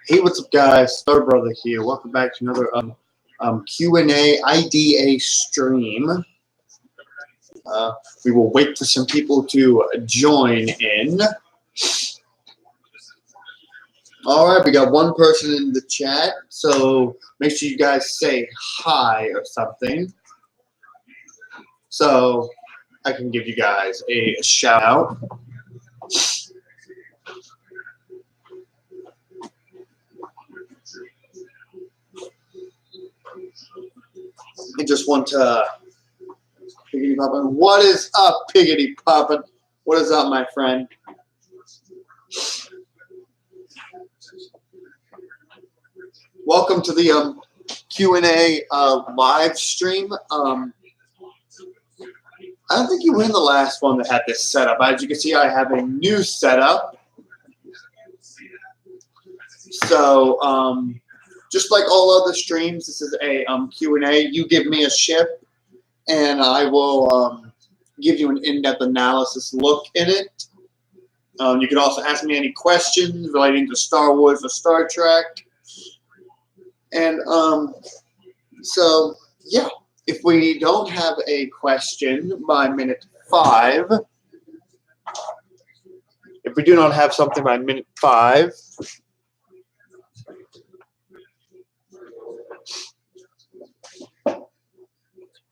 Hey, what's up, guys? Star Brother here. Welcome back to another Q&A IDA stream. We will wait for some people to join in. All right, we got one person in the chat, so make sure you guys say hi or something, so I can give you guys a shout out. I just want to Piggity Poppin'. What is up, Piggity Poppin'? What is up, my friend? Welcome to the Q&A live stream. I don't think you were in the last one that had this setup. As you can see, I have a new setup. So, just like all other streams, this is a Q&A. You give me a ship, and I will give you an in-depth analysis look in it. You can also ask me any questions relating to Star Wars or Star Trek. And so, yeah, if we don't have a question by minute 5, if we do not have something by minute 5,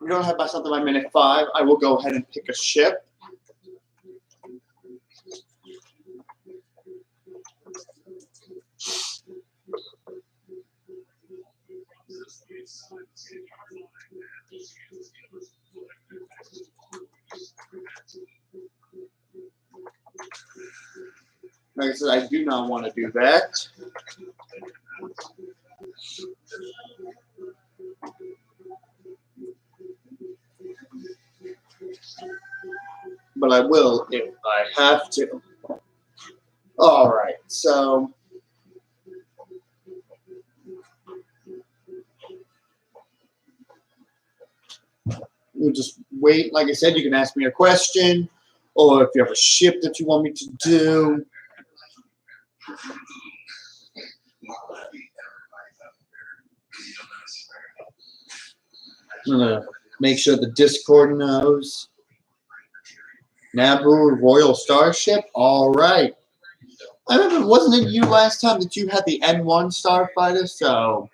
we don't have something by minute 5, I will go ahead and pick a ship. Like I said, I do not want to do that. But I will if I have to. All right, so we'll just wait. Like I said, you can ask me a question, or if you have a ship that you want me to do. I'm gonna make sure the Discord knows. Naboo Royal Starship. All right. I remember, wasn't it you last time that you had the N1 Starfighter? So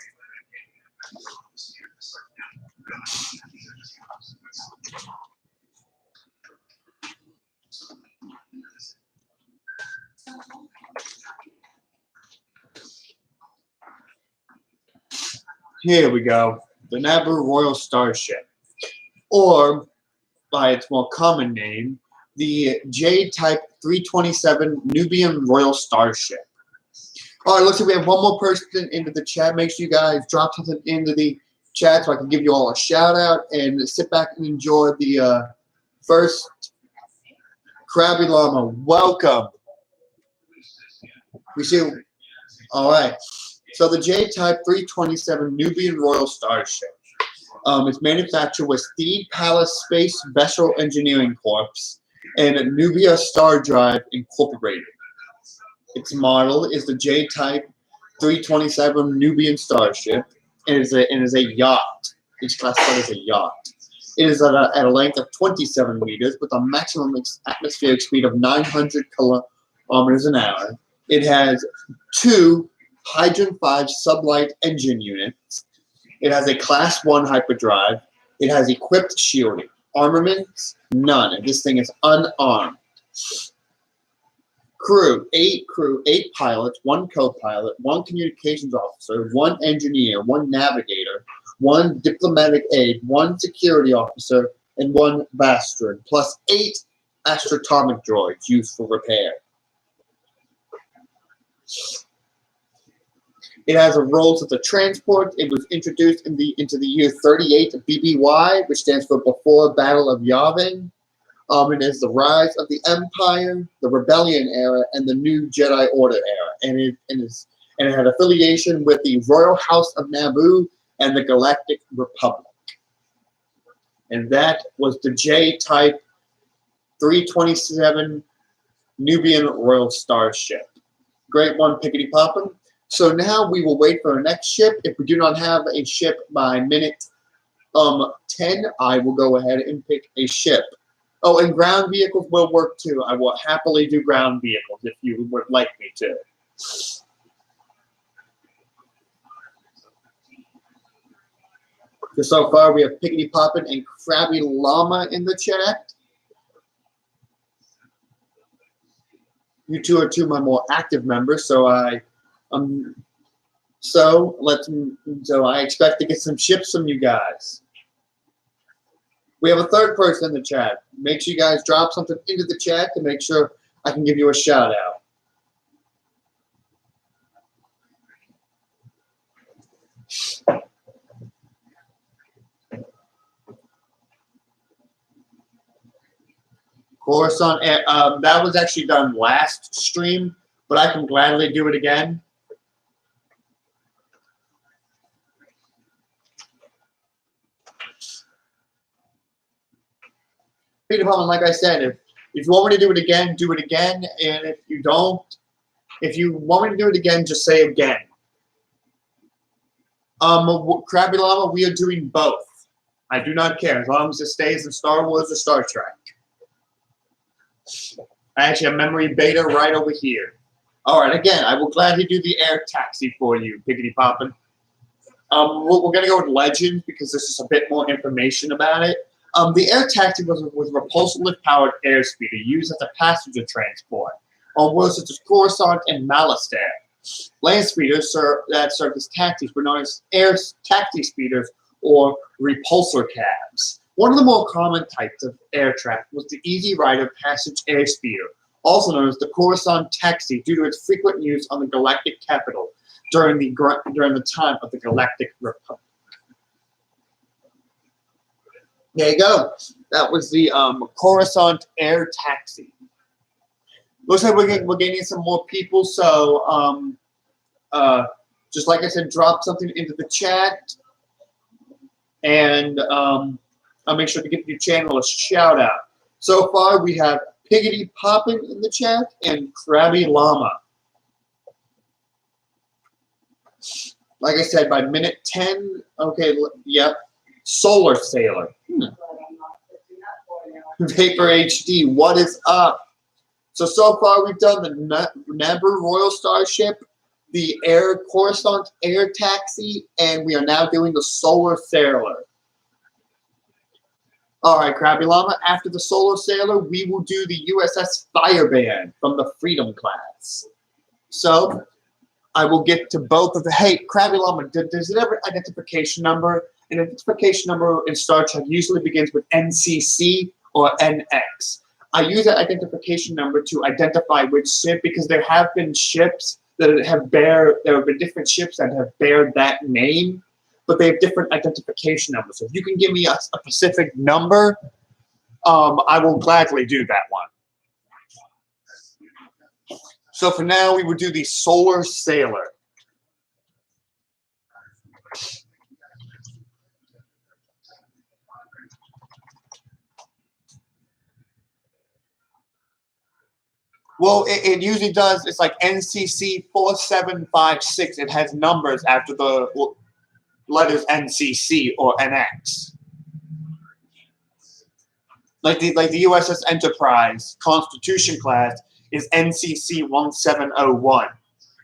here we go. The Naboo Royal Starship, or by its more common name, the J-Type 327 Nubian Royal Starship. All right, looks like we have one more person into the chat. Make sure you guys drop something into the chat so I can give you all a shout out and sit back and enjoy the first Krabby Llama. Welcome. We see. All right. So the J-Type 327 Nubian Royal Starship. It's manufactured with Steed Palace Space Vessel Engineering Corps and Nubia Star Drive Incorporated. Its model is the J-Type 327 Nubian Starship, and is a yacht. It's classified as a yacht. It is at a length of 27 meters with a maximum atmospheric speed of 900 kilometers an hour. It has 2 Hydrogen 5 sublight engine units. It has a Class 1 hyperdrive. It has equipped shielding. Armaments? None. And this thing is unarmed. Crew, 8 pilots, 1 co-pilot, 1 communications officer, 1 engineer, 1 navigator, 1 diplomatic aide, 1 security officer, and 1 Bastard, plus 8 astrotomic droids used for repair. It has a role as a transport. It was introduced into the year 38 BBY, which stands for Before Battle of Yavin. It is the rise of the Empire, the Rebellion era, and the New Jedi Order era. And it had affiliation with the Royal House of Naboo and the Galactic Republic. And that was the J-Type 327 Nubian Royal Starship. Great one, Piggity Poppin'. So now we will wait for our next ship. If we do not have a ship by minute 10, I will go ahead and pick a ship. Oh, and ground vehicles will work too. I will happily do ground vehicles if you would like me to. So far, we have Piggity Poppin' and Krabby Llama in the chat. You two are two of my more active members, so I expect to get some ships from you guys. We have a third person in the chat. Make sure you guys drop something into the chat to make sure I can give you a shout out. Coruscant, that was actually done last stream, but I can gladly do it again. Peter Pullman, like I said, if you want me to do it again, do it again. And if you don't, if you want me to do it again, just say again. Krabby Llama, we are doing both. I do not care as long as it stays in Star Wars or Star Trek. I actually have memory beta right over here. All right, again, I will gladly do the air taxi for you, Piggity Poppin'. We're going to go with Legends because this is a bit more information about it. The air taxi was a repulsor lift-powered airspeeder used as a passenger transport on worlds such as Coruscant and Malastare. Land speeders that served as taxis were known as air taxi speeders or repulsor cabs. One of the more common types of air traffic was the Easy Rider Passage Airspeeder, also known as the Coruscant Taxi, due to its frequent use on the galactic capital during the time of the Galactic Republic. There you go. That was the Coruscant Air Taxi. Looks like we're getting some more people, so just like I said, drop something into the chat, and I'll make sure to give your channel a shout out. So far, we have Piggity Poppin' in the chat and Krabby Llama. Like I said, by minute 10, okay, yep. Solar Sailor. Vapor HD, what is up? So far we've done the Naboo Royal Starship, the Coruscant Air Taxi, and we are now doing the Solar Sailor. All right, Krabby Llama, after the Solar Sailor, we will do the USS Fireband from the Freedom class. So I will get to both of the, hey, Krabby Llama, does it have an identification number? An identification number in Star Trek usually begins with NCC or NX. I use that identification number to identify which ship because there have been ships that there have been different ships that have bared that name, but they have different identification numbers. So if you can give me a specific number, I will gladly do that one. So for now, we will do the Solar Sailor. Well, it usually does. It's like NCC 4756. It has numbers after the letters NCC or NX. Like the USS Enterprise Constitution class is NCC 1701.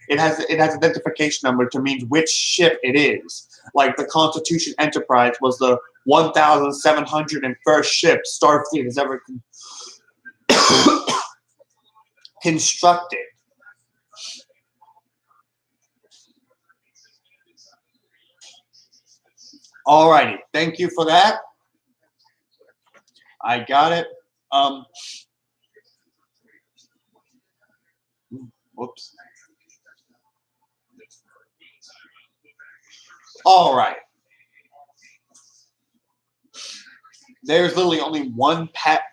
It has identification number to mean which ship it is. Like the Constitution Enterprise was the 1,701st ship Starfleet has ever constructed. Alrighty, thank you for that. I got it. Whoops. All right. There's literally only one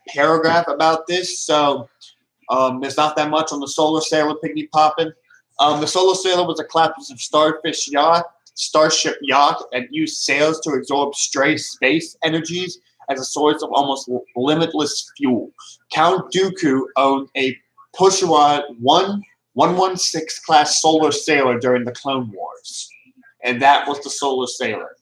paragraph about this, so there's not that much on the Solar Sailor, Piggity Poppin'. The Solar Sailor was a class of starship yacht that used sails to absorb stray space energies as a source of almost limitless fuel. Count Dooku owned a Pusarod 1 116 class Solar Sailor during the Clone Wars. And that was the Solar Sailor.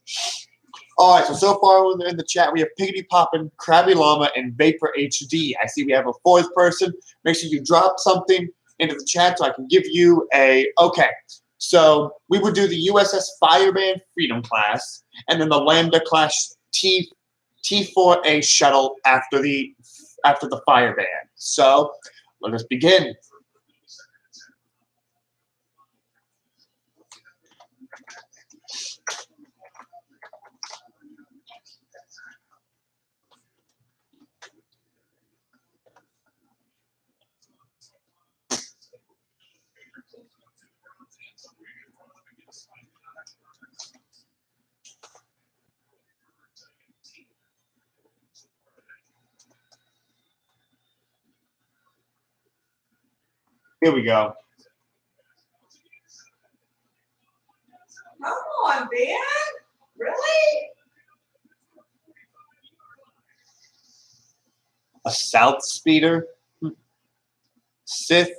Alright, so far in the chat we have Piggity Poppin', Krabby Llama, and Vapor HD. I see we have a fourth person. Make sure you drop something into the chat so I can give you a... Okay, so we would do the USS Fireman Freedom class, and then the Lambda class T4A shuttle after the Fireman. So, let us begin. Here we go. Come on, Ben. Really? A South Speeder? Sith?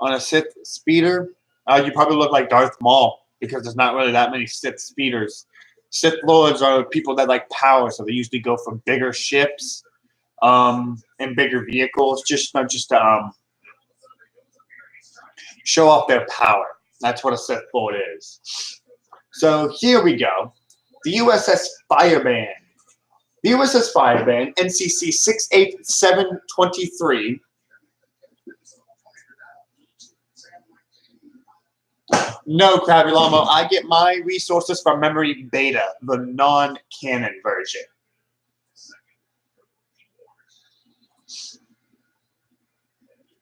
On a Sith Speeder? You probably look like Darth Maul because there's not really that many Sith Speeders. Sith Lords are people that like power, so they usually go for bigger ships and bigger vehicles, just to show off their power. That's what a Sith Lord is. So here we go. The USS Fireman. The USS Fireman, NCC 68723. No, Krabby Llama. I get my resources from Memory Beta, the non-canon version.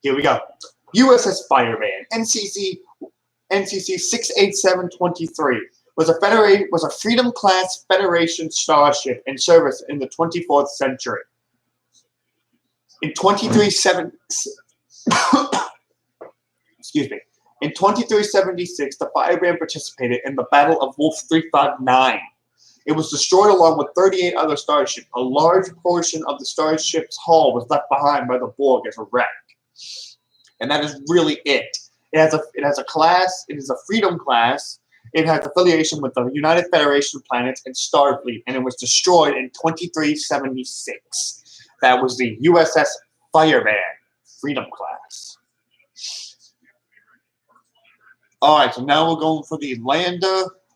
Here we go. USS Fireman, NCC 68723 was a Freedom class Federation starship in service in the 24th century. In 2376, the Fireman participated in the Battle of Wolf 359. It was destroyed along with 38 other starships. A large portion of the starship's hull was left behind by the Borg as a wreck. And that is really it. It has a class. It is a Freedom class. It has affiliation with the United Federation of Planets and Starfleet, and it was destroyed in 2376. That was the USS Fireman Freedom class. All right, so now we're going for the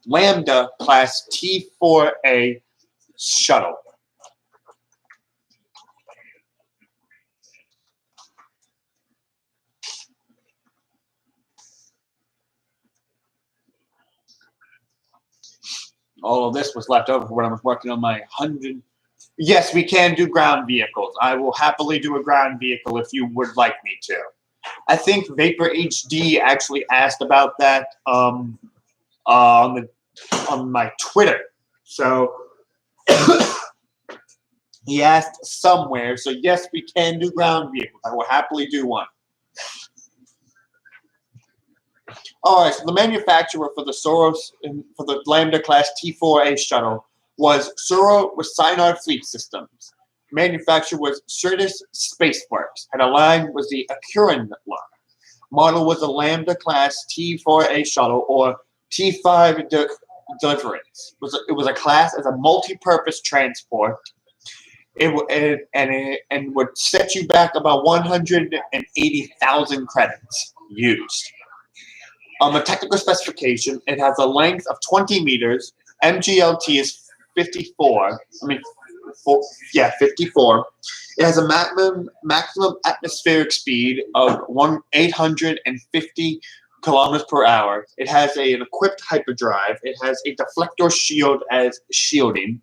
Lambda class T4A shuttle. All of this was left over when I was working on my 100. Yes, we can do ground vehicles. I will happily do a ground vehicle if you would like me to. I think Vapor HD actually asked about that on my Twitter. So he asked somewhere. So yes, we can do ground vehicles. I will happily do one. All right, so the manufacturer for the Lambda class T4A shuttle was Sinar Fleet Systems. Manufacturer was Certus Spaceworks, and a line was the Akuran line. Model was a Lambda class T4A shuttle or T5 Deliverance. It was a class as a multi-purpose transport. It would set you back about 180,000 credits used. The technical specification, it has a length of 20 meters. MGLT is 54. 54. It has a maximum atmospheric speed of 850 kilometers per hour. It has an equipped hyperdrive. It has a deflector shield as shielding.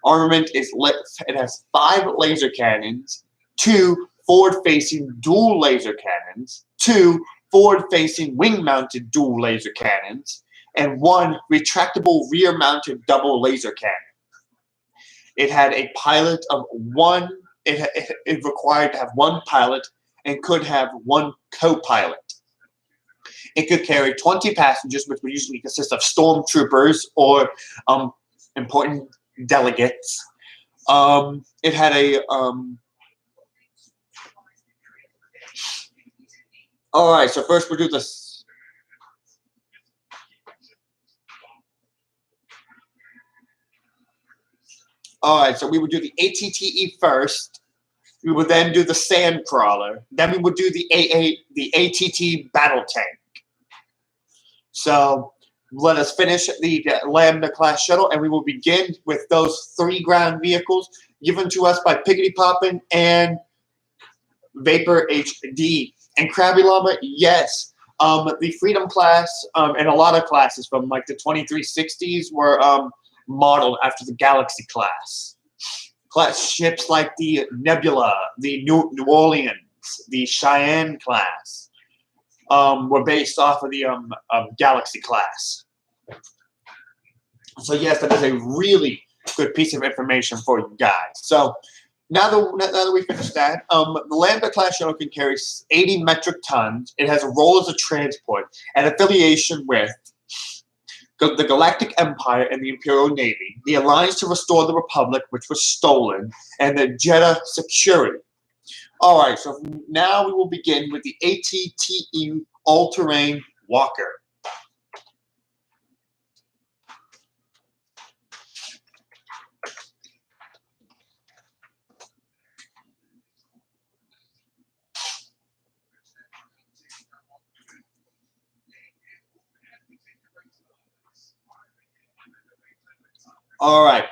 Armament is lit. It has 5 laser cannons, 2 forward-facing dual laser cannons, 2 forward-facing wing-mounted dual laser cannons, and 1 retractable rear-mounted double laser cannon. It had a pilot of 1. It required to have 1 pilot and could have 1 co-pilot. It could carry 20 passengers, which would usually consist of stormtroopers or important delegates. It had a All right, so first we'll do this. All right, so we would do the ATTE first. We would then do the Sandcrawler. Then we would do the ATT Battle Tank. So let us finish the Lambda class shuttle, and we will begin with those 3 ground vehicles given to us by Piggity Poppin and Vapor HD. And Krabby Llama, yes, the Freedom class and a lot of classes from like the 2360s were modeled after the Galaxy class. Class ships like the Nebula, the New Orleans, the Cheyenne class were based off of the Galaxy class. So yes, that is a really good piece of information for you guys. So now that we finished that, the Lambda class shuttle can carry 80 metric tons. It has a role as a transport and affiliation with the Galactic Empire and the Imperial Navy, the Alliance to Restore the Republic, which was stolen, and the Jeddah Security. All right, so now we will begin with the ATTE All-Terrain Walker. All right.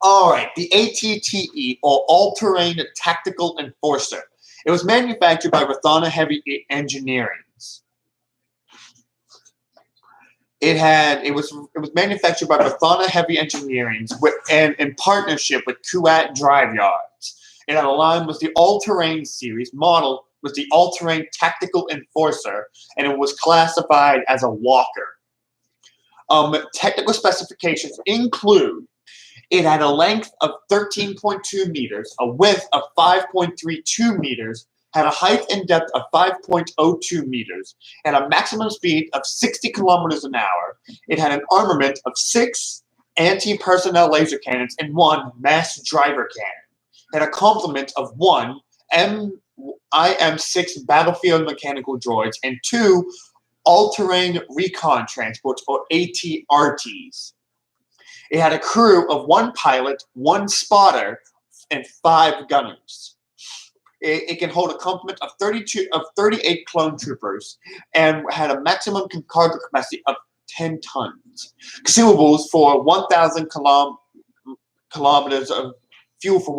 All right, the ATTE, or All-Terrain Tactical Enforcer. It was manufactured by Rathana Heavy Engineering. It was manufactured by Rathana Heavy Engineering and in partnership with Kuat Drive Yards. It had a line was the All-Terrain series. Model was the All-Terrain Tactical Enforcer, and it was classified as a walker. Technical specifications include it had a length of 13.2 meters, a width of 5.32 meters, had a height and depth of 5.02 meters, and a maximum speed of 60 kilometers an hour. It had an armament of 6 anti-personnel laser cannons and 1 mass driver cannon. It had a complement of 1 IM-6 battlefield mechanical droids and 2 all-terrain recon transports, or ATRTs. It had a crew of 1 pilot, 1 spotter, and 5 gunners. It can hold a complement of 38 clone troopers and had a maximum cargo capacity of 10 tons. Consumables for 1,000 kilometers of fuel for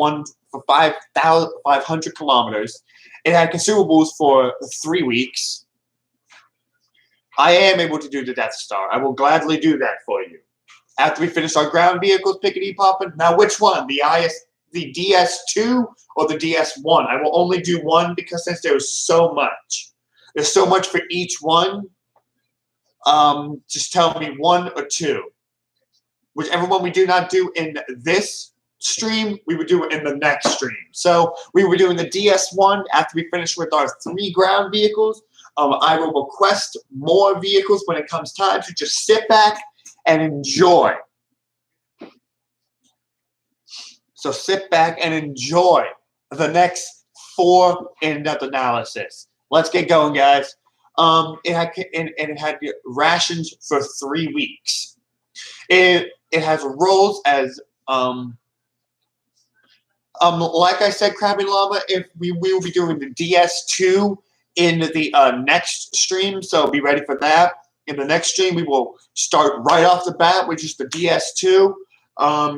500 kilometers. It had consumables for 3 weeks. I am able to do the Death Star. I will gladly do that for you. After we finish our ground vehicles, Piggity Poppin'. Now, which one? The DS2 or the DS1? I will only do one because since there's so much. There's so much for each one. Just tell me 1 or 2. Whichever one we do not do in this stream, we would do it in the next stream. So we were doing the DS1 after we finish with our 3 ground vehicles. I will request more vehicles when it comes time to just sit back and enjoy. So sit back and enjoy the next 4 in-depth analysis. Let's get going, guys. It had rations for 3 weeks. It has roles as like I said, Krabby Llama. If we will be doing the DS2 in the next stream, so be ready for that. In the next stream, we will start right off the bat with just the DS2.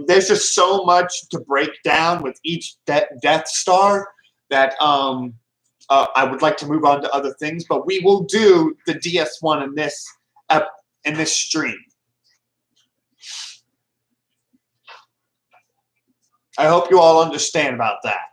There's just so much to break down with each Death Star that I would like to move on to other things, but we will do the DS1 in this stream. I hope you all understand about that.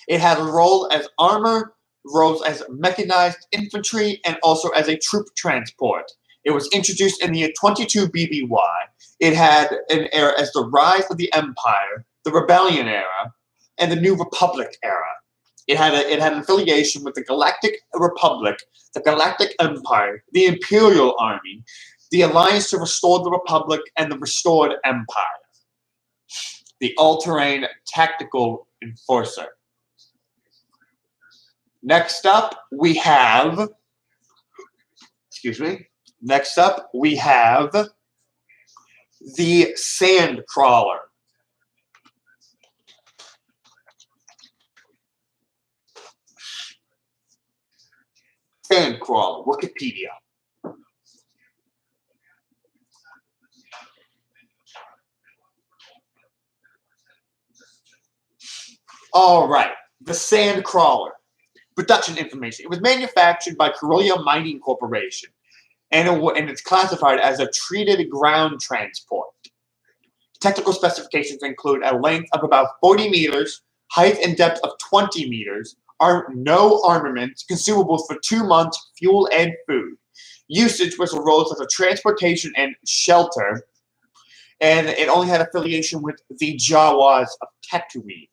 It has a role as armor, roles as mechanized infantry, and also as a troop transport. It was introduced in the 22 BBY. It had an era as the Rise of the Empire, the Rebellion era, and the New Republic era. It had an affiliation with the Galactic Republic, the Galactic Empire, the Imperial Army, the Alliance to Restore the Republic, and the Restored Empire. the all-terrain tactical enforcer. Next up, we have, next up, we have the sand crawler. Sand crawler, Wikipedia. All right, the sand crawler. Production information. It was manufactured by Karolia Mining Corporation, and it's classified as a treated ground transport. Technical specifications include a length of about 40 meters, height and depth of 20 meters, no armaments, consumables for 2 months, fuel and food. Usage was a role as a transportation and shelter, and it only had affiliation with the Jawas of Tatooine.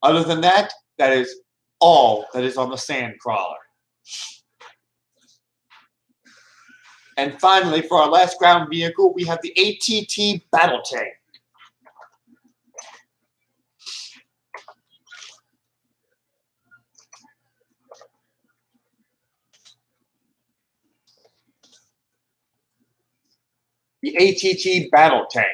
Other than that, that is all that is on the sand crawler. And finally, for our last ground vehicle, we have the ATT battle tank. The ATT battle tank.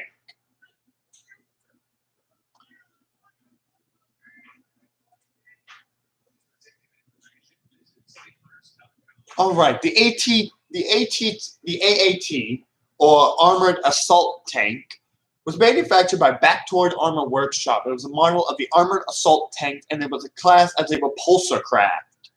All right, the AAT, or Armored Assault Tank, was manufactured by Backtoward Armor Workshop. It was a model of the Armored Assault Tank, and it was a class as a repulsor craft.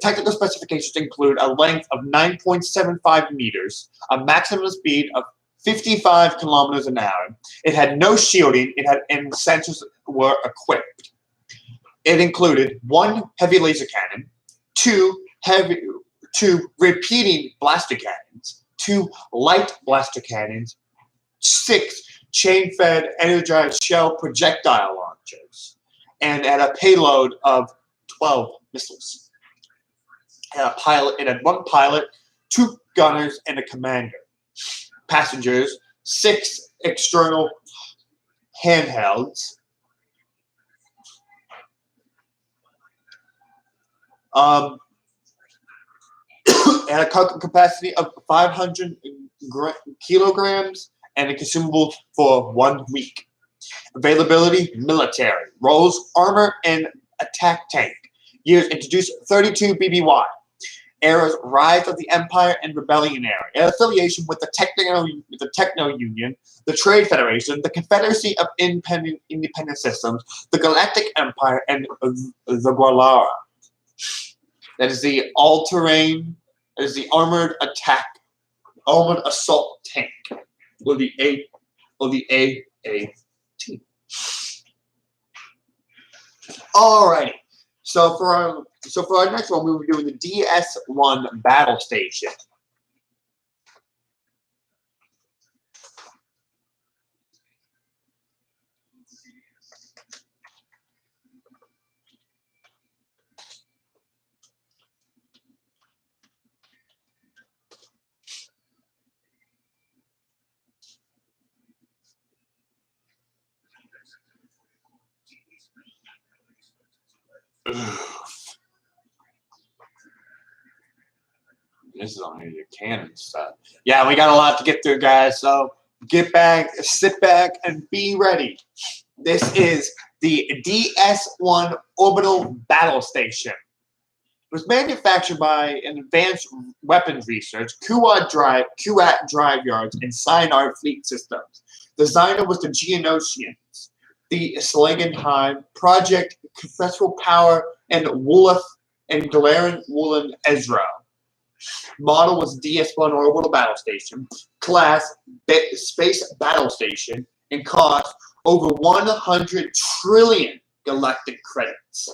Technical specifications include a length of 9.75 meters, a maximum speed of 55 kilometers an hour. It had no shielding, and sensors were equipped. It included 1 heavy laser cannon, 2 repeating blaster cannons, 2 light blaster cannons, 6 chain-fed energized shell projectile launchers, and at a payload of 12 missiles. It had 1 pilot, 2 gunners, and a commander. Passengers, 6 external handhelds. And a cargo capacity of 500 kilograms and a consumable for 1 week. Availability, military. Roles, armor and attack tank. Years introduced 32 BBY. Eras, rise of the Empire and Rebellion era. An affiliation with the Techno Union, the Trade Federation, the Confederacy of Independent Systems, the Galactic Empire, and the Gualara. That is the all-terrain. That is the armored assault tank, or the AAT. Alrighty. So for our next one, we will be doing the DS-1 battle station. This is only the cannon stuff. Yeah, we got a lot to get through, guys. So sit back, and be ready. This is the DS-1 Orbital Battle Station. It was manufactured by an Advanced Weapons Research, Kuat Drive Yards, and Cyanide Fleet Systems. The designer was the Geonosians, the Slangenheim Project, Confederal Power, and Wolof and Galarian Woolen Ezra. Model was DS-1 Orbital Battle Station, class Space Battle Station, and cost over 100 trillion galactic credits.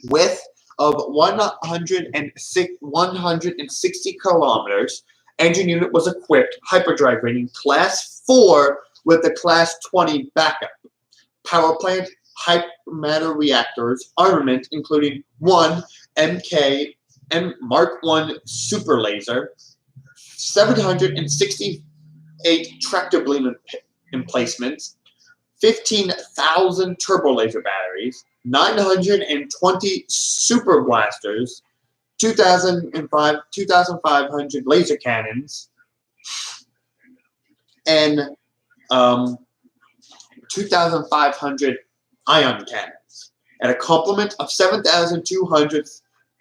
Width of 160 kilometers, engine unit was equipped hyperdrive rating class 4 with the class 20 backup. Power plant, hypermatter reactors, armament including 1 MK and Mark I super laser, 768 tractor beam emplacements, 15,000 turbo laser batteries, 920 super blasters, 2,500 laser cannons, and 2,500 ion cannons, and a complement of 7,200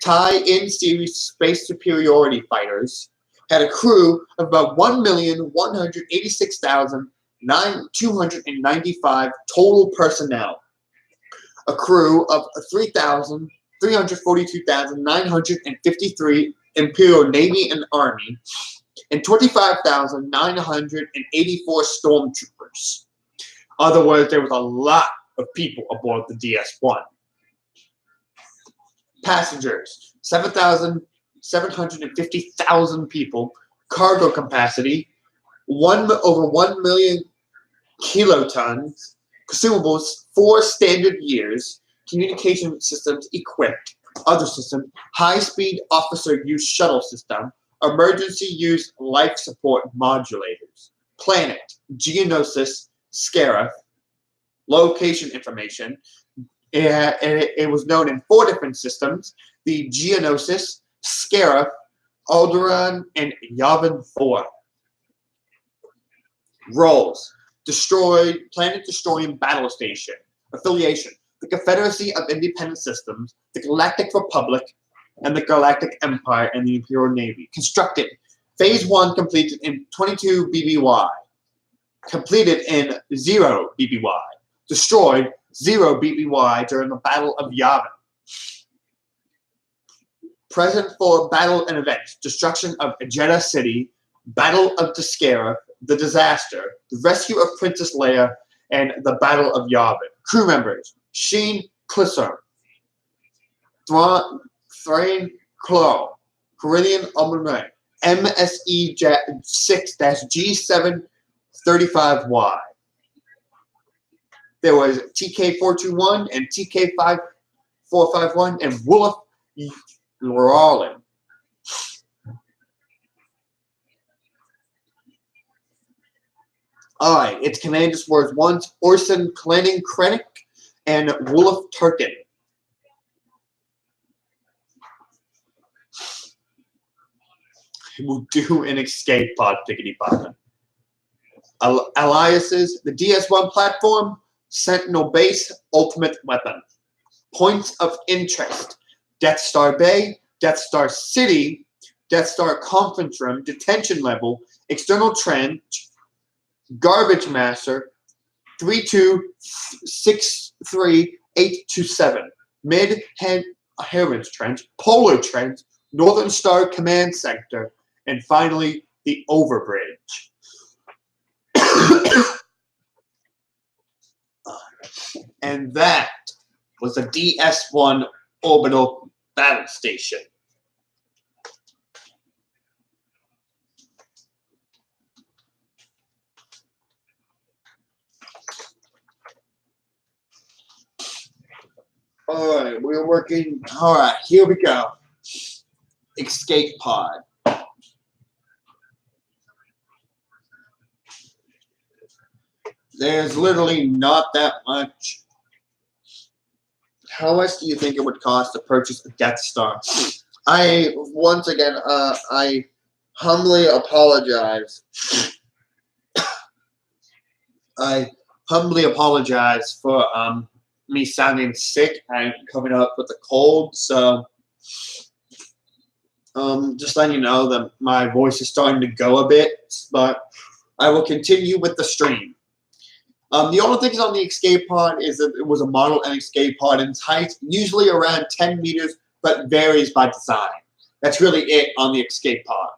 tie-in series space superiority fighters. Had a crew of about 1,186,295 total personnel. A crew of 342,953 Imperial Navy and Army, and 25,984 stormtroopers. In other words, there was a lot of people aboard the DS-1. Passengers, 750,000 people. Cargo capacity, over 1 million kilotons. Consumables, 4 standard years. Communication systems equipped. Other system, high-speed officer use shuttle system. Emergency use life support modulators. Planet, Geonosis, Scarif. Location information. It was known in 4 different systems: the Geonosis, Scarif, Alderaan, and Yavin 4. Roles: destroyed, planet-destroying battle station. Affiliation: the Confederacy of Independent Systems, the Galactic Republic, and the Galactic Empire, and the Imperial Navy. Constructed: Phase 1 completed in 22 BBY. Completed in 0 BBY. Destroyed 0 BBY during the Battle of Yavin. Present for battle and events: destruction of Jeddah City, Battle of Scarif, the Disaster, the rescue of Princess Leia, and the Battle of Yavin. Crew members: Sheen Clisser, Thrain Klo, Carillion Almanac, MSE 6-G735Y. There was TK421 and TK5451 and Wulf Rawlin. Alright, its commanders were once Orson Krennic and Wulf Turkin. Will do an escape pod, pickety poppin'. Aliases: the DS-1 platform, Sentinel Base, Ultimate Weapon. Points of interest: Death Star Bay, Death Star City, Death Star Conference Room, Detention Level, External Trench, Garbage Master, 3263827, Mid-Heavens Trench, Polar Trench, Northern Star Command Sector, and finally, the Overbridge. And that was the DS-1 orbital battle station. All right, we're working. All right, here we go. Escape pod. There's literally not that much. How much do you think it would cost to purchase a Death Star? I humbly apologize. I humbly apologize for me sounding sick and coming up with a cold. So, just letting you know that my voice is starting to go a bit, but I will continue with the stream. The only thing on the escape pod is that it was a Model N escape pod in its height, usually around 10 meters, but varies by design. That's really it on the escape pod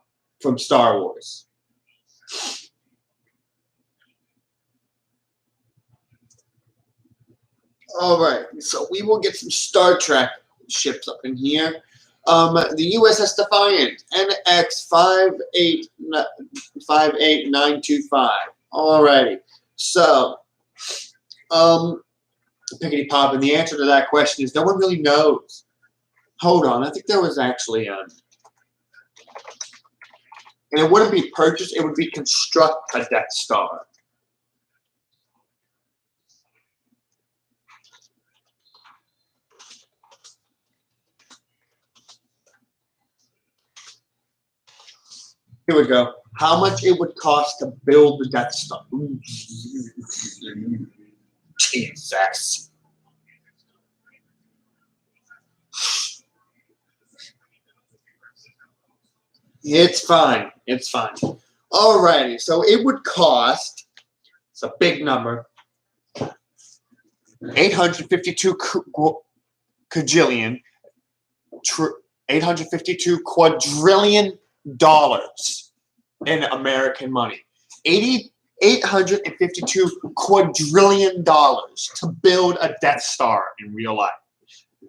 from Star Wars. All right, so we will get some Star Trek ships up in here. The USS Defiant, NX-58925. Alrighty, so, pickety pop, and the answer to that question is no one really knows. Hold on, I think there was actually and it wouldn't be purchased, it would be construct a Death Star. Here we go. How much it would cost to build the Death Star? Jesus. It's fine. It's fine. Alrighty. So it would cost, it's a big number, 852 quadrillion, 852 quadrillion dollars in American money. 852 quadrillion dollars to build a Death Star in real life.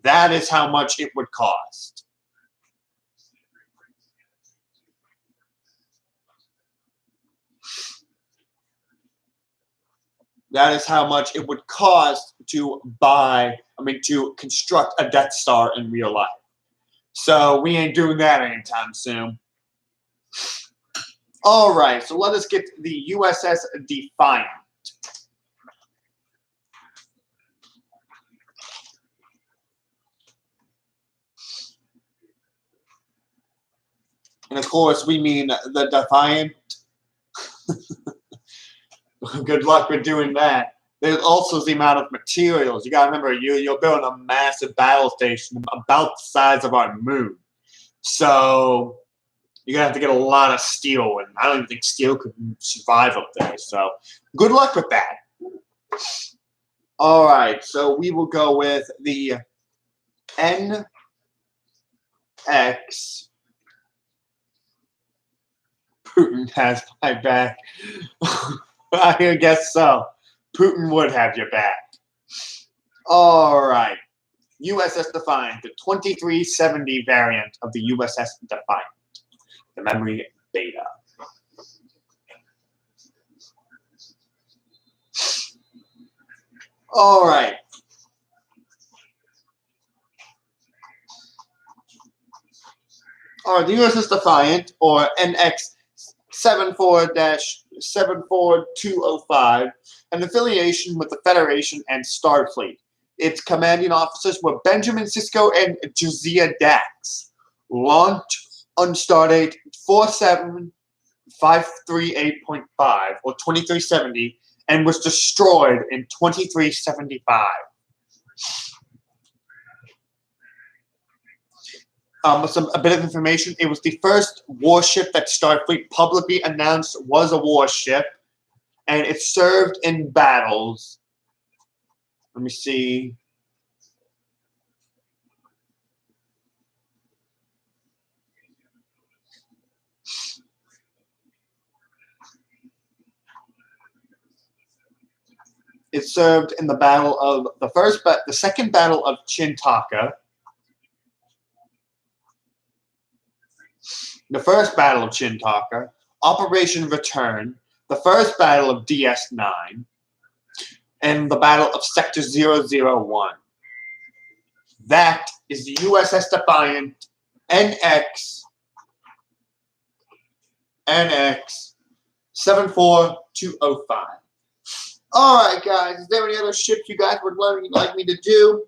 That is how much it would cost. That is how much it would cost to to construct a Death Star in real life. So we ain't doing that anytime soon. All right, so let us get to the USS Defiant. And of course, we mean the Defiant. Good luck with doing that. There's also the amount of materials. You gotta remember, you're building a massive battle station about the size of our moon. So you're gonna have to get a lot of steel, and I don't even think steel could survive up there. So good luck with that. All right, so we will go with the NX. Putin has my back. I guess so. Putin would have your back. All right. USS Defiant, the 2370 variant of the USS Defiant, the memory beta. All right. All right, the USS Defiant, or NX 74-74205, an affiliation with the Federation and Starfleet. Its commanding officers were Benjamin Sisko and Josiah Dax. Launched on stardate 47538.5 or 2370, and was destroyed in 2375. A bit of information. It was the first warship that Starfleet publicly announced was a warship, and it served in battles. Let me see. It served in the battle of the second battle of Chintaka. The first battle of Chintaka, Operation Return, the first battle of DS9, and the battle of Sector 001. That is the USS Defiant NX 74205. All right, guys. Is there any other ships you guys would like me to do?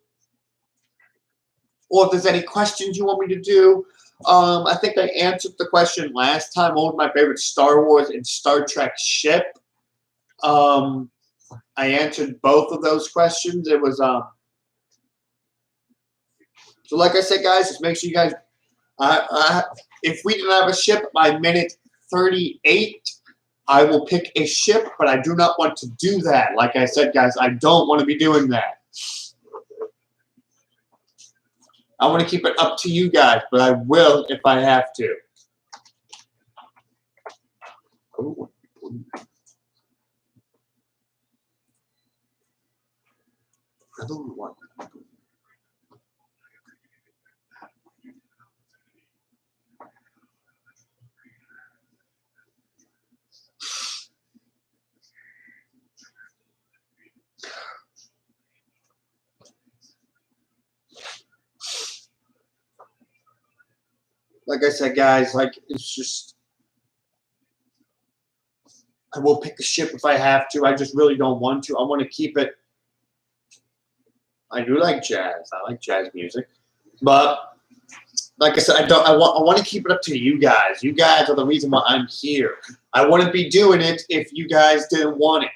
Or if there's any questions you want me to do? I think I answered the question last time. What was my favorite Star Wars and Star Trek ship? I answered both of those questions. It was so like I said, guys, just make sure you guys. If we didn't have a ship by minute 38, I will pick a ship, but I do not want to do that. Like I said, guys, I don't want to be doing that. I want to keep it up to you guys, but I will if I have to. Ooh. Another one. Like I said, guys, like it's just I will pick a ship if I have to. I just really don't want to. I want to keep it. I do like jazz. I like jazz music, but like I said, I want to keep it up to you guys. You guys are the reason why I'm here. I wouldn't be doing it if you guys didn't want it.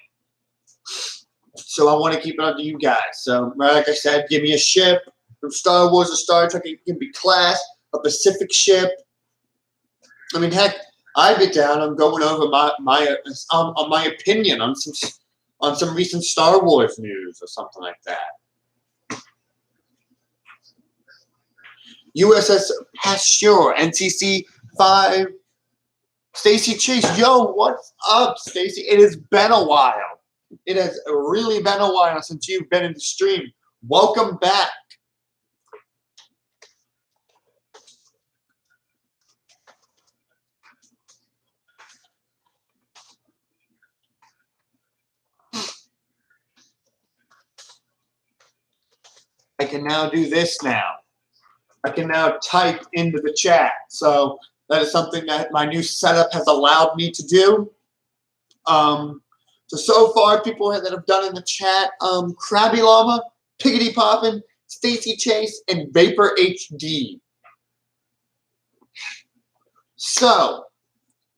So I want to keep it up to you guys. So like I said, give me a ship from Star Wars or Star Trek. It can be Class, a Pacific ship. I mean, heck, I get down. I'm going over my opinion on some recent Star Wars news or something like that. USS Pasteur, NCC 5. Stacy Chase, yo, what's up, Stacy? It has been a while. It has really been a while since you've been in the stream. Welcome back. I can now do this now. I can now type into the chat. So that is something that my new setup has allowed me to do. So far, people that have done in the chat, Krabby Llama, Piggity Poppin', Stacy Chase, and Vapor HD. So,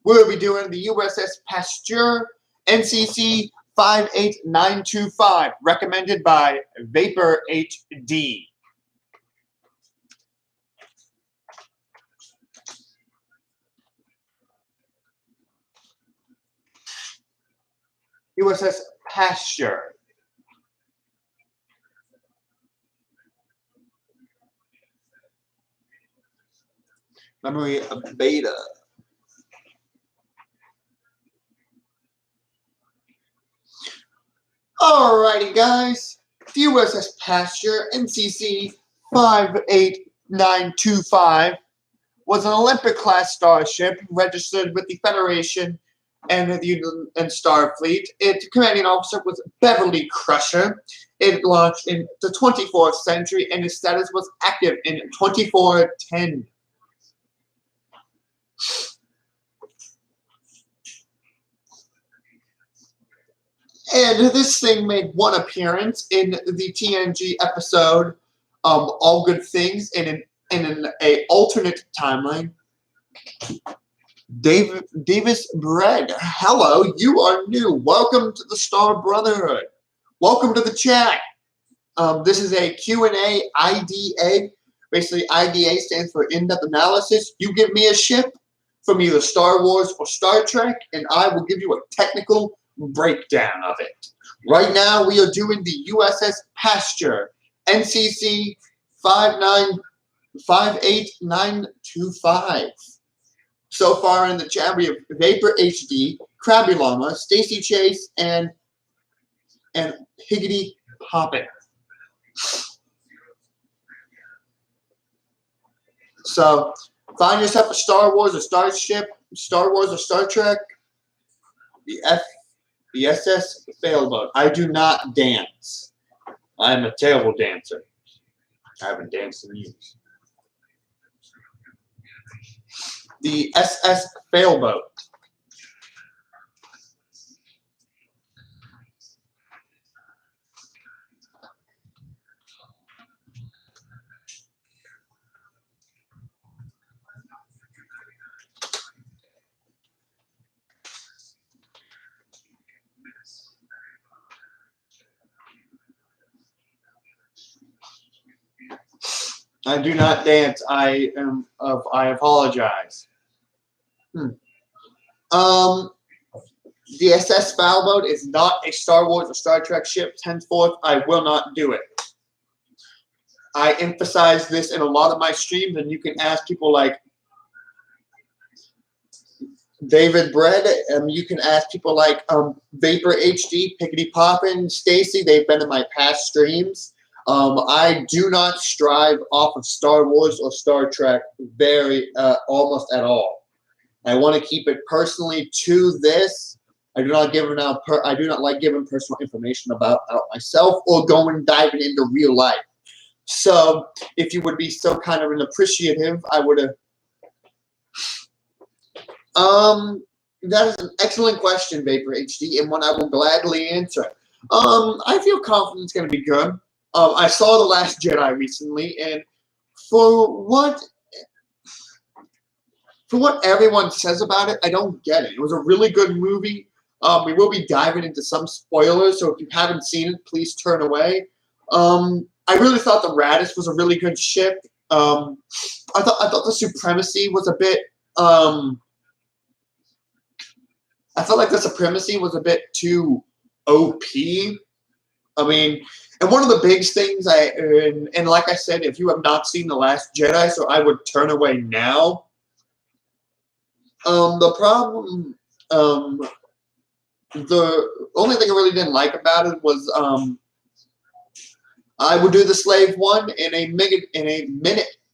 we'll be doing the USS Pasteur, NCC 58925, recommended by Vapor HD. USS Pasteur. Memory of Beta. Alrighty, guys. The USS Pasteur, NCC 58925, was an Olympic-class starship registered with the Federation and the Union and Starfleet. Its commanding officer was Beverly Crusher. It launched in the 24th century, and its status was active in 2410. And this thing made one appearance in the TNG episode, All Good Things, in an alternate timeline. Davis Bread, hello, you are new. Welcome to the Star Brotherhood. Welcome to the chat. This is a Q&A IDA. Basically, IDA stands for in-depth analysis. You give me a ship from either Star Wars or Star Trek, and I will give you a technical breakdown of it. Right now, we are doing the USS Pasteur, NCC 58925. So far in the chat, we have Vapor HD, Krabby Llama, Stacy Chase, and Piggity Poppin'. So find yourself a Star Wars or Star Wars or Star Trek. The SS Failboat. I do not dance. I am a terrible dancer. I haven't danced in years. The SS Failboat. I do not dance. I apologize. The SS Failboat is not a Star Wars or Star Trek ship. Henceforth, I will not do it. I emphasize this in a lot of my streams, and you can ask people like David Bread, you can ask people like Vapor HD, Piggity Poppin', Stacy. They've been in my past streams. I do not strive off of Star Wars or Star Trek almost at all. I want to keep it personally to this. I do not like giving personal information about myself or diving into real life. So if you would be so kind of an appreciative, I would have. That is an excellent question, Vapor HD, and one I will gladly answer. I feel confident it's going to be good. I saw The Last Jedi recently, and for what for what everyone says about it, I don't get it. It was a really good movie. We will be diving into some spoilers, so if you haven't seen it, please turn away. I really thought the Radis was a really good ship. I thought the Supremacy was a bit. I felt like the Supremacy was a bit too OP. I mean, and one of the big things and like I said, if you have not seen The Last Jedi, so I would turn away now. The problem, the only thing I really didn't like about it was, I would do the Slave one in a minute,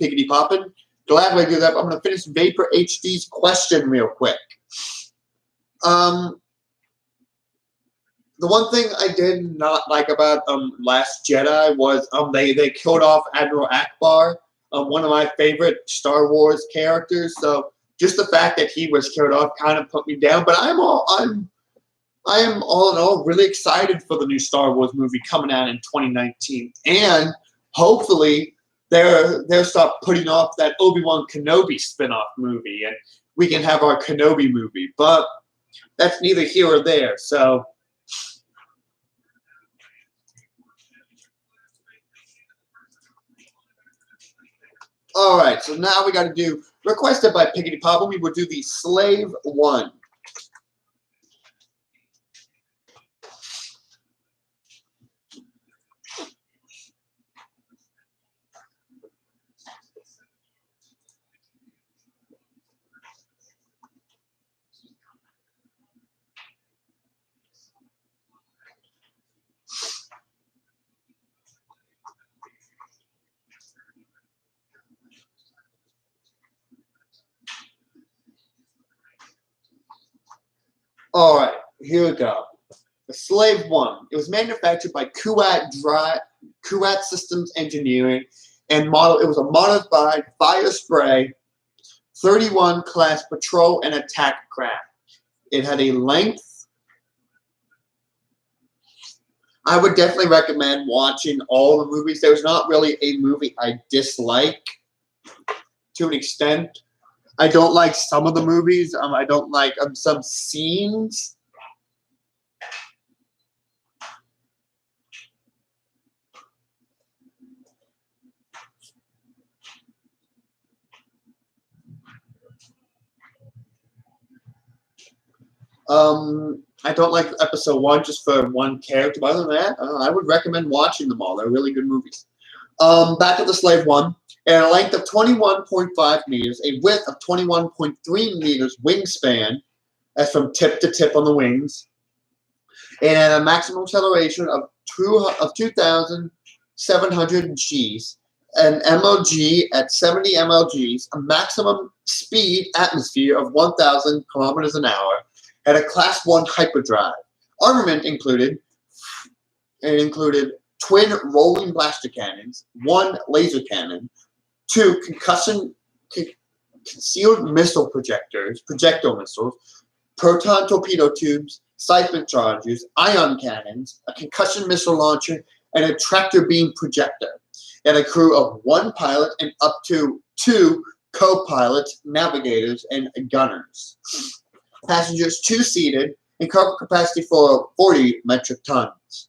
piggity poppin'. Gladly do that. But I'm gonna finish Vapor HD's question real quick. The one thing I did not like about Last Jedi was they killed off Admiral Akbar, one of my favorite Star Wars characters. So just the fact that he was killed off kind of put me down. But I am all in all really excited for the new Star Wars movie coming out in 2019, and hopefully they'll stop putting off that Obi-Wan Kenobi spin-off movie, and we can have our Kenobi movie. But that's neither here or there. So. All right, so now we got to do, requested by Piggity Pop, we will do the Slave one. All right, here we go. The Slave One. It was manufactured by Kuat Systems Engineering and model. It was a modified fire spray 31 class patrol and attack craft. It had a length. I would definitely recommend watching all the movies. There's not really a movie I dislike to an extent. I don't like some of the movies. I don't like some scenes. I don't like episode 1 just for one character. But other than that, I would recommend watching them all. They're really good movies. Back to the Slave One. At a length of 21.5 meters, a width of 21.3 meters wingspan, that's from tip to tip on the wings, and at a maximum acceleration of 2,700 Gs, an MLG at 70 MLGs, a maximum speed atmosphere of 1,000 kilometers an hour, at a Class 1 hyperdrive. Armament included twin rolling blaster cannons, 1 laser cannon, 2 concealed missile projectile missiles, proton torpedo tubes, siphon charges, ion cannons, a concussion missile launcher, and a tractor beam projector, and a crew of 1 pilot and up to 2 co-pilots, navigators, and gunners. Passengers 2-seated, and cargo capacity for 40 metric tons.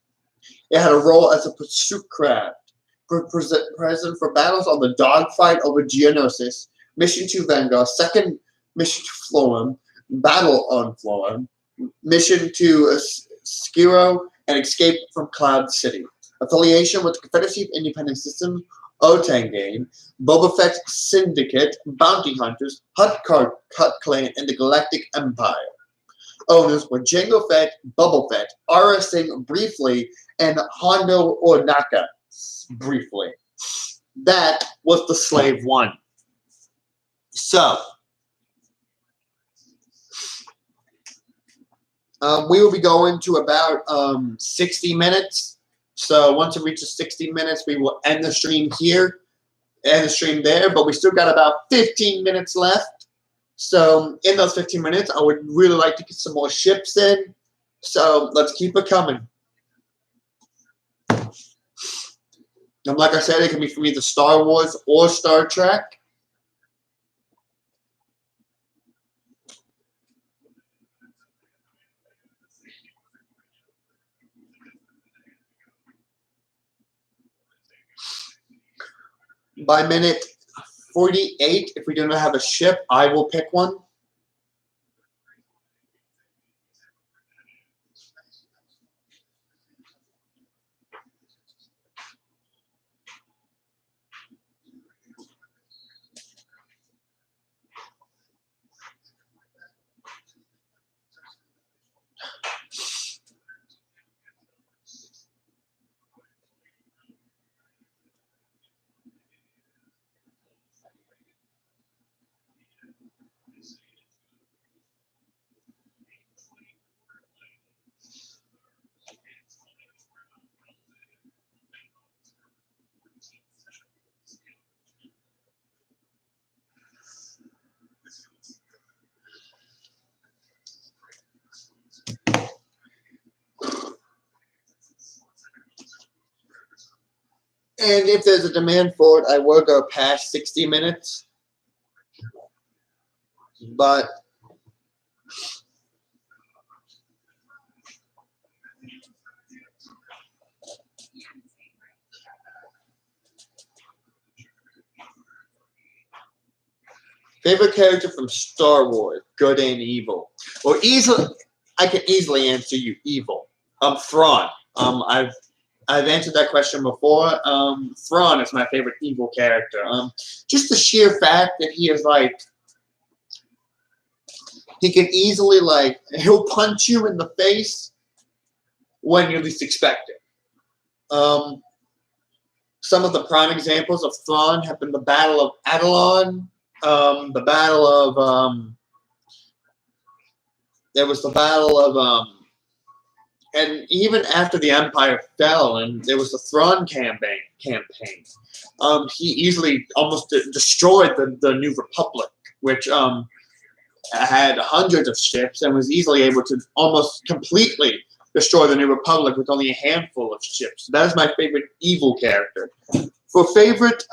It had a role as a pursuit craft, present for battles on the dogfight over Geonosis, mission to Vanguard, second mission to Florum, battle on Florum, mission to Skiro, and escape from Cloud City. Affiliation with the Confederacy of Independent Systems, Otangane, Boba Fett Syndicate, Bounty Hunters, Hutt Clan, and the Galactic Empire. Owners were Jango Fett, Bubble Fett, Aura Singh briefly, and Hondo Onaka briefly. That was the Slave One. So, we will be going to about 60 minutes. So once it reaches 60 minutes, we will end the stream here, end the stream there, but we still got about 15 minutes left. So in those 15 minutes, I would really like to get some more ships in. So let's keep it coming. And like I said, it can be from either Star Wars or Star Trek. By minute 48, if we do not have a ship, I will pick one. And if there's a demand for it, I will go past 60 minutes. But favorite character from Star Wars, good and evil. Or easily, I can easily answer you evil. Thrawn. I've answered that question before. Thrawn is my favorite evil character. Just the sheer fact that he is like, he can easily he'll punch you in the face when you least expect it. Some of the prime examples of Thrawn have been the Battle of Atollon, the Battle of there was the Battle of and even after the Empire fell and there was the Thrawn campaign, he easily almost destroyed the New Republic, which had hundreds of ships and was easily able to almost completely destroy the New Republic with only a handful of ships. That is my favorite evil character. For favorite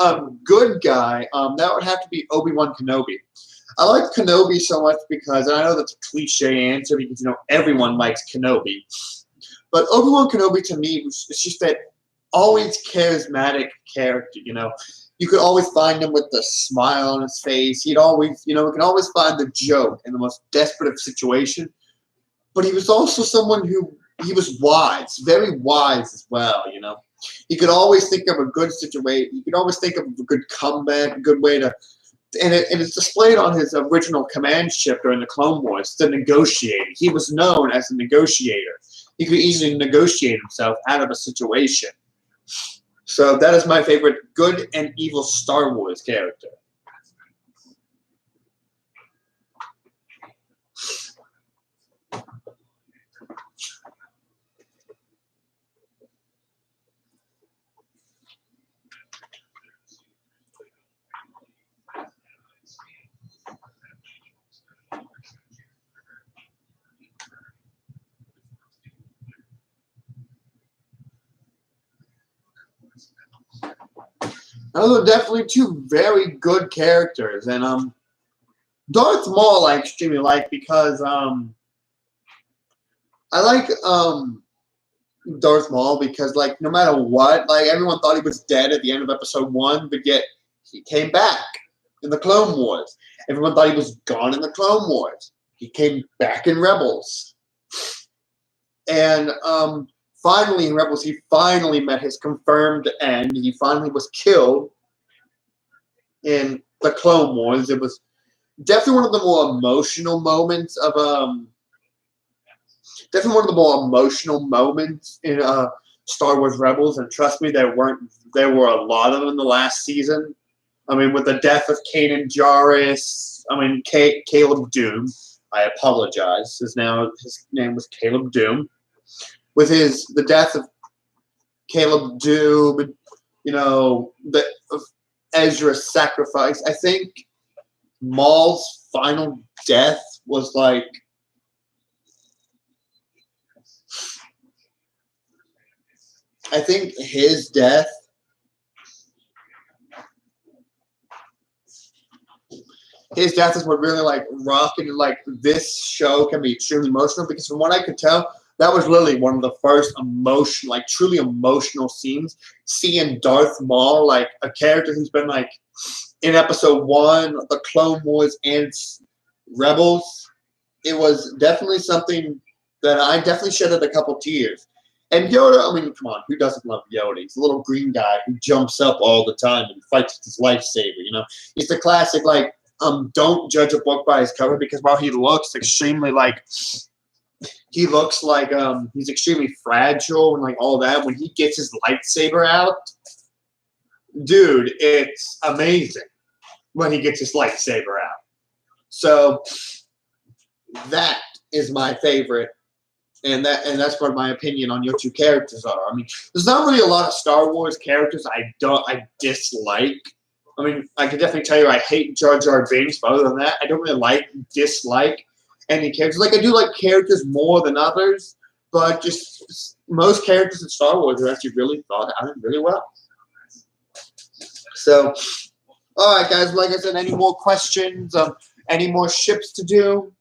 good guy, that would have to be Obi-Wan Kenobi. I like Kenobi so much because, and I know that's a cliche answer because, everyone likes Kenobi. But Obi-Wan Kenobi to me was just that always charismatic character, You could always find him with the smile on his face. He'd always, we can always find the joke in the most desperate of situations. But he was also someone he was wise, very wise as well, He could always think of a good situation. He could always think of a good comeback, a good way to, and it's displayed on his original command ship during the Clone Wars, the Negotiator. He was known as a negotiator. He could easily negotiate himself out of a situation. So that is my favorite good and evil Star Wars character. Those are definitely two very good characters, and Darth Maul I extremely like because I like Darth Maul because no matter what, everyone thought he was dead at the end of Episode 1, but yet he came back in the Clone Wars. Everyone thought he was gone in the Clone Wars. He came back in Rebels, and finally, in Rebels, he finally met his confirmed end. He finally was killed in the Clone Wars. It was definitely one of the more emotional moments of in Star Wars Rebels. And trust me, there were a lot of them in the last season. I mean, with the death of Kanan Jarrus, Caleb Doom. I apologize. His name was Caleb Doom. With the death of Caleb Doom, the Ezra's sacrifice. I think Maul's final death was I think his death is what really rocking, and this show can be extremely emotional because from what I could tell, that was literally one of the first emotional, like truly emotional scenes. Seeing Darth Maul, like a character who's been like in episode 1, the Clone Wars and Rebels. It was definitely something that I definitely shedded a couple tears. And Yoda, I mean, come on, who doesn't love Yoda? He's a little green guy who jumps up all the time and fights with his lightsaber, you know? It's the classic, like, don't judge a book by his cover, because while he looks extremely, like, he looks like he's extremely fragile and, like, all that, when he gets his lightsaber out, dude, it's amazing when he gets his lightsaber out. So, that is my favorite. And that's what my opinion on your two characters are. I mean, there's not really a lot of Star Wars characters I dislike. I mean, I can definitely tell you I hate Jar Jar Binks, but other than that, I don't really dislike any characters. Like, I do like characters more than others, but just most characters in Star Wars are actually really thought out really well. So, all right, guys. Like I said, any more questions? Any more ships to do?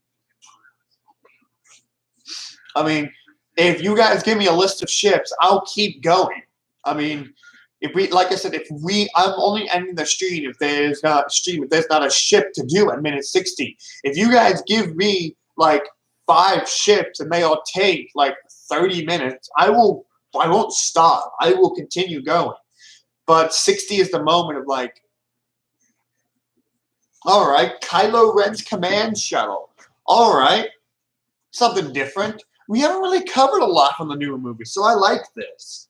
I mean, if you guys give me a list of ships, I'll keep going. I mean, if we, like I said, I'm only ending the stream if there's not a ship to do at minute 60. If you guys give me like 5 ships and they all take like 30 minutes, I won't stop. I will continue going. But 60 is the moment of like, all right, Kylo Ren's command shuttle. All right, something different. We haven't really covered a lot from the newer movies, so I like this.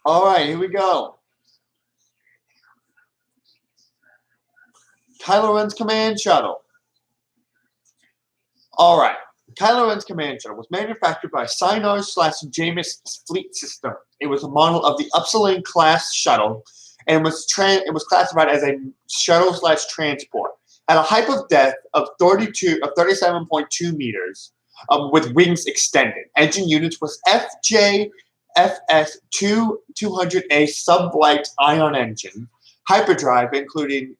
All right, here we go. Kylo Ren's command shuttle. All right. Kylo Ren's command shuttle was manufactured by Sienar/Jamis Fleet System. It was a model of the Upsilon class shuttle, and it was classified as a shuttle/transport. At a height of depth of 37.2 meters, with wings extended. Engine units was FJFS 200A sublight ion engine. Hyperdrive,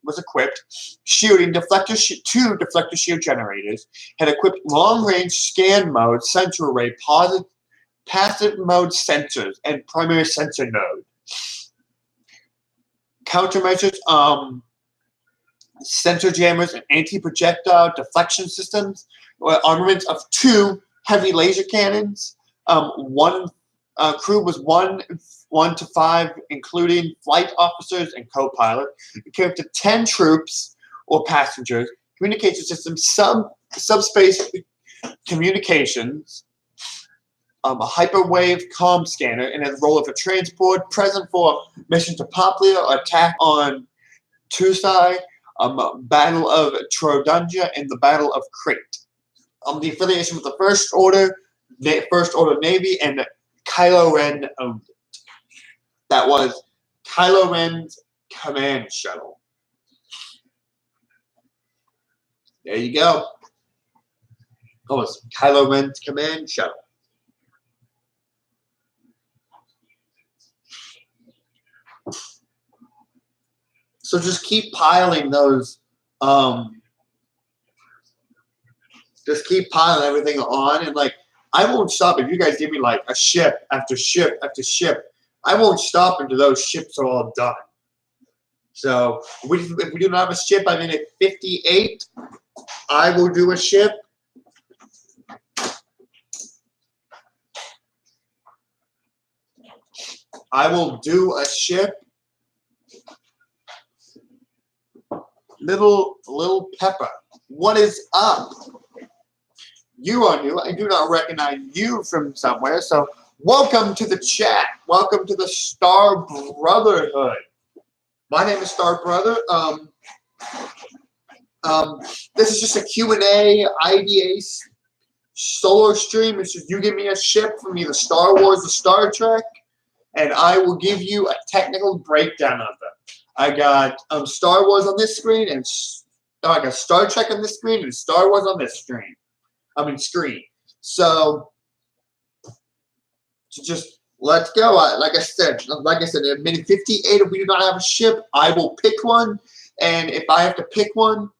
was equipped, shielding two deflector shield generators, had equipped long-range scan mode, sensor array, passive mode sensors, and primary sensor node. Countermeasures, sensor jammers, and anti-projectile deflection systems. Armaments of 2 heavy laser cannons. One crew was 1 to 5, including flight officers and co-pilot. It carried up to 10 troops or passengers. Communication systems, subspace communications, a hyperwave comm scanner, and a role of a transport, present for mission to Poplar, attack on Tusai, Battle of Trodunja, and the Battle of Crete. The affiliation with the First Order Navy, and Kylo Ren owned it. That was Kylo Ren's command shuttle. There you go. That was Kylo Ren's command shuttle. So just keep piling those. Just keep piling everything on, and like, I won't stop if you guys give me like a ship after ship after ship. I won't stop until those ships are all done. So if we do not have a ship by minute 58, I will do a ship. I will do a ship. Little Pepper, what is up? You are new. I do not recognize you from somewhere, so welcome to the chat. Welcome to the Star Brotherhood. My name is Star Brother. This is just a Q&A, IDA solo stream. It's just you give me a ship from either Star Wars or Star Trek, and I will give you a technical breakdown of them. I got Star Wars on this screen, and I got Star Trek on this screen, and Star Wars on this screen. Screen. So So just let's go. Like I said, at minute 58, if we do not have a ship, I will pick one. And if I have to pick one,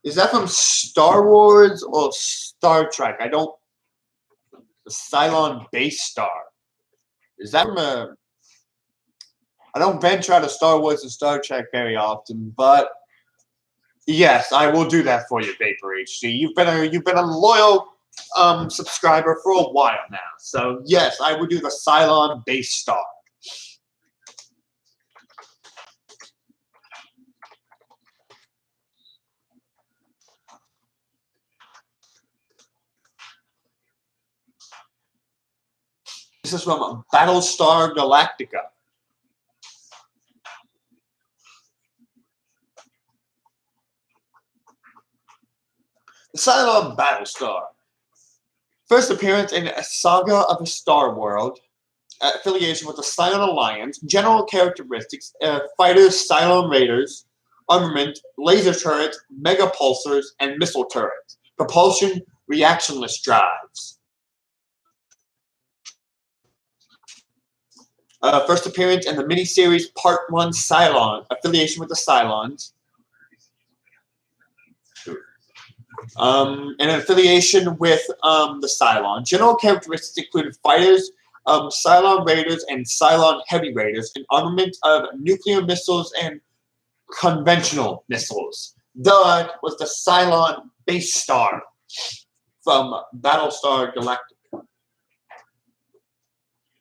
is that from Star Wars or Star Trek? I don't. The Cylon Base Star. Is that from a? I don't venture out of Star Wars and Star Trek very often, but yes, I will do that for you, Vapor HD. You've been a loyal subscriber for a while now, so yes, I will do the Cylon Base Star. This is from Battlestar Galactica. The Cylon Battlestar. First appearance in a Saga of the Star World. Affiliation with the Cylon Alliance. General characteristics. Fighters, Cylon Raiders. Armament, laser turrets, mega pulsars, and missile turrets. Propulsion, reactionless drives. First appearance in the miniseries Part 1 Cylon. Affiliation with the Cylons. An affiliation with the Cylon. General characteristics include fighters, Cylon Raiders, and Cylon Heavy Raiders, an armament of nuclear missiles and conventional missiles. That was the Cylon Base Star from Battlestar Galactica.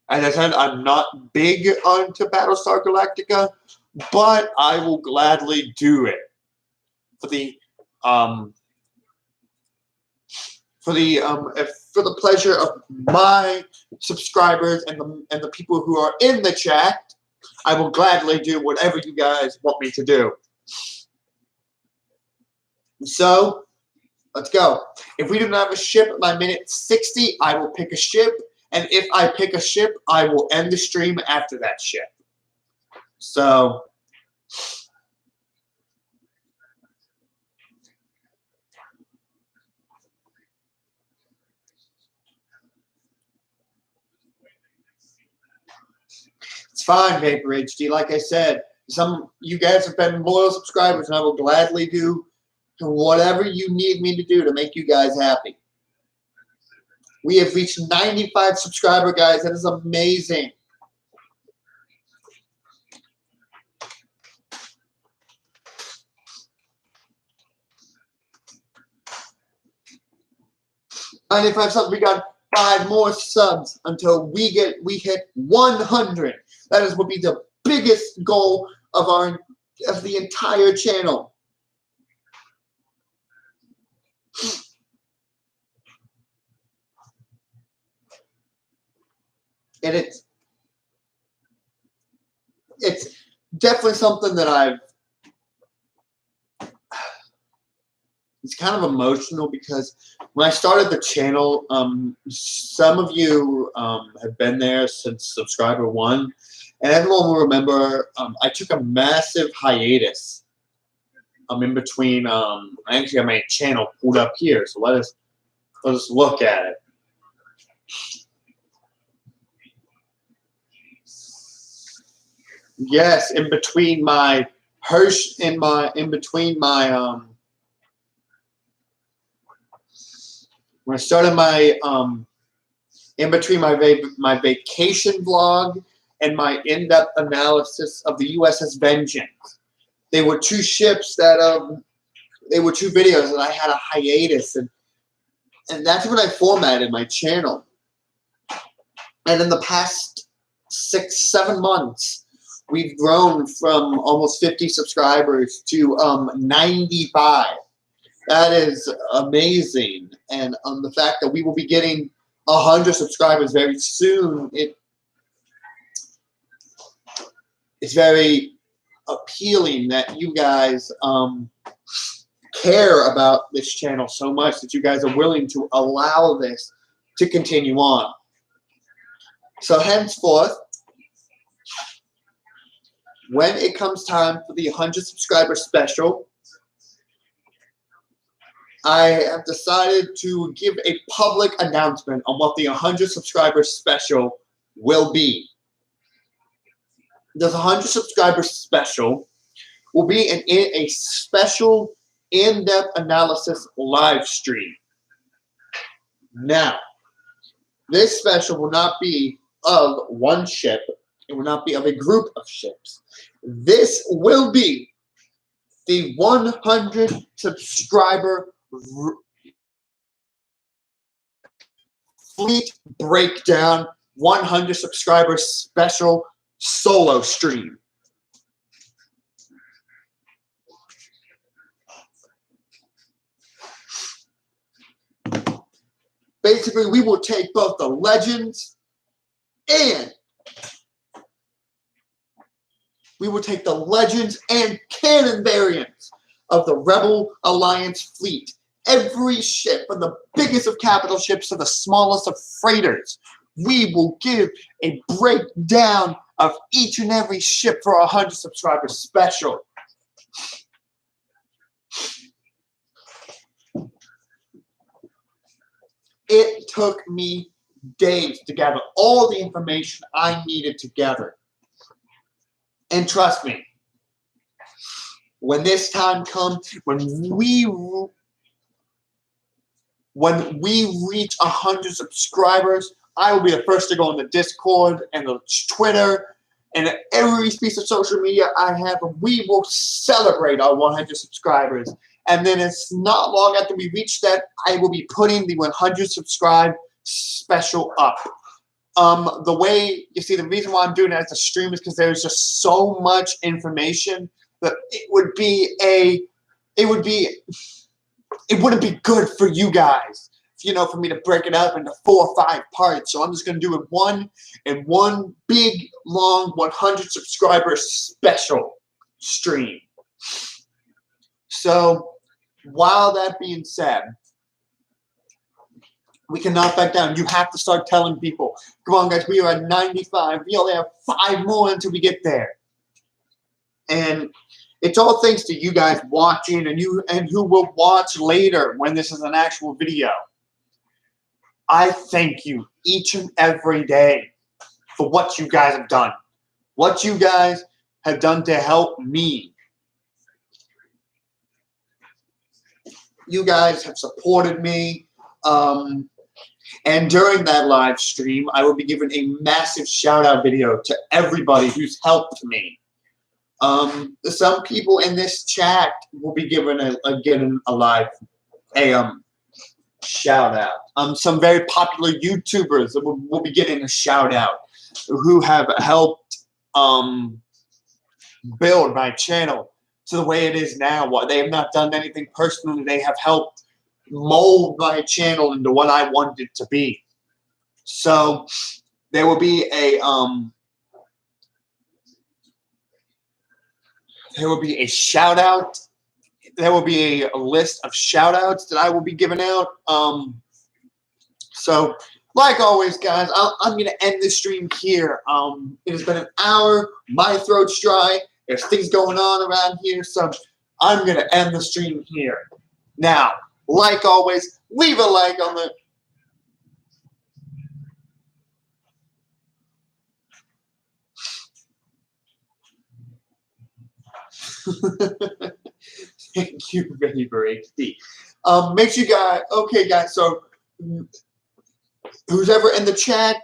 As I said, I'm not big onto Battlestar Galactica, but I will gladly do it for the pleasure of my subscribers and the people who are in the chat. I will gladly do whatever you guys want me to do. So, let's go. If we do not have a ship by minute 60, I will pick a ship. And if I pick a ship, I will end the stream after that ship. So, it's fine, Vapor HD. Like I said, you guys have been loyal subscribers, and I will gladly do whatever you need me to do to make you guys happy. We have reached 95 subscriber, guys. That is amazing. We got 5 more subs until we hit 100. That would be the biggest goal of the entire channel. And it's definitely something that it's kind of emotional, because when I started the channel, some of you have been there since subscriber 1, and everyone will remember I took a massive hiatus in between. I actually have my channel pulled up here, so let us look at it. Yes, in between my when I started my in between my vacation vlog and my in-depth analysis of the USS Vengeance. They were 2 ships that they were 2 videos, and I had a hiatus, and that's when I formatted my channel. And in the past 6-7 months, we've grown from almost 50 subscribers to 95. That is amazing. And the fact that we will be getting 100 subscribers very soon, it's very appealing that you guys care about this channel so much that you guys are willing to allow this to continue on. So henceforth, when it comes time for the 100 subscriber special, I have decided to give a public announcement on what the 100 subscribers special will be. The 100 subscribers special will be a special in-depth analysis live stream. Now, this special will not be of one ship. It will not be of a group of ships. This will be the 100 subscriber fleet breakdown 100 subscriber special solo stream. Basically, we will take both the legends and canon variants of the Rebel Alliance fleet. Every ship, from the biggest of capital ships to the smallest of freighters. We will give a breakdown of each and every ship for 100 subscribers special. It took me days to gather all the information I needed to gather. And trust me, when this time comes, when we reach 100 subscribers, I will be the first to go on the Discord and the Twitter and every piece of social media I have, and we will celebrate our 100 subscribers. And then it's not long after we reach that, I will be putting the 100 subscribe special up. The way, you see, the reason why I'm doing it as a stream is because there's just so much information that it wouldn't be good for you guys, for me to break it up into 4 or 5 parts. So I'm just going to do it one big, long 100 subscriber special stream. So, while that being said, we cannot back down. You have to start telling people, come on guys, we are at 95. We only have 5 more until we get there. And it's all thanks to you guys watching and who will watch later when this is an actual video. I thank you each and every day for what you guys have done. What you guys have done to help me. You guys have supported me. And during that live stream, I will be giving a massive shout-out video to everybody who's helped me. Some people in this chat will be given a live shout-out. Some very popular YouTubers will be getting a shout-out who have helped build my channel to the way it is now. While they have not done anything personally, they have helped mold my channel into what I wanted it to be. So there will be a shout out. There will be a list of shout outs that I will be giving out. So like always, guys, I'm going to end this stream here. It has been an hour. My throat's dry. There's things going on around here, so I'm going to end the stream here. Now, like always, leave a like on the... Thank you, Raver HD. Make sure you guys... Okay, guys, so who's ever in the chat,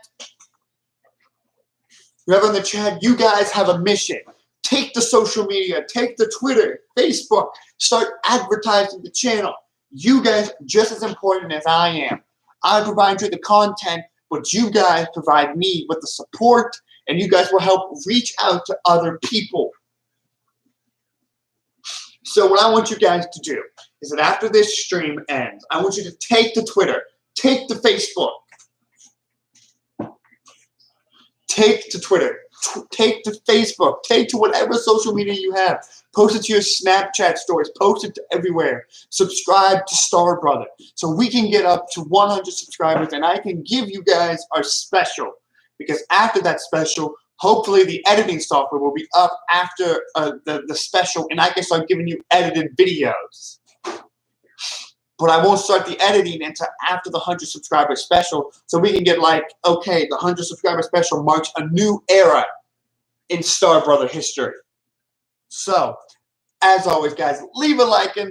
you guys have a mission. Take the social media, take the Twitter, Facebook, start advertising the channel. You guys are just as important as I am. I provide you the content, but you guys provide me with the support, and you guys will help reach out to other people. So what I want you guys to do is that after this stream ends, I want you to take the Twitter, take the Facebook, take to Twitter, take to Facebook, take to whatever social media you have. Post it to your Snapchat stories. Post it to everywhere. Subscribe to Star Brother so we can get up to 100 subscribers and I can give you guys our special. Because after that special, hopefully the editing software will be up after the special and I can start giving you edited videos. but I won't start the editing until after the 100 subscriber special, so we can get like, okay, the 100 subscriber special marks a new era in Star Brother history. So, as always, guys, leave a like if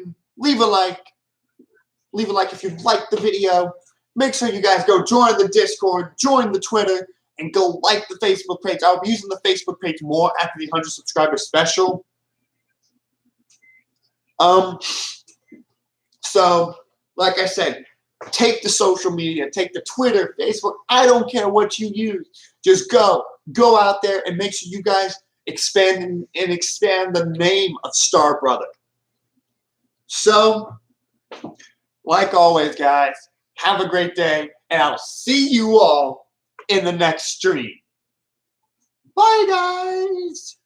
you liked the video. Make sure you guys go join the Discord, join the Twitter, and go like the Facebook page. I'll be using the Facebook page more after the 100 subscriber special. So, like I said, take the social media, take the Twitter, Facebook. I don't care what you use. Just go out there and make sure you guys expand the name of Star Brother. So, like always, guys, have a great day, and I'll see you all in the next stream. Bye, guys.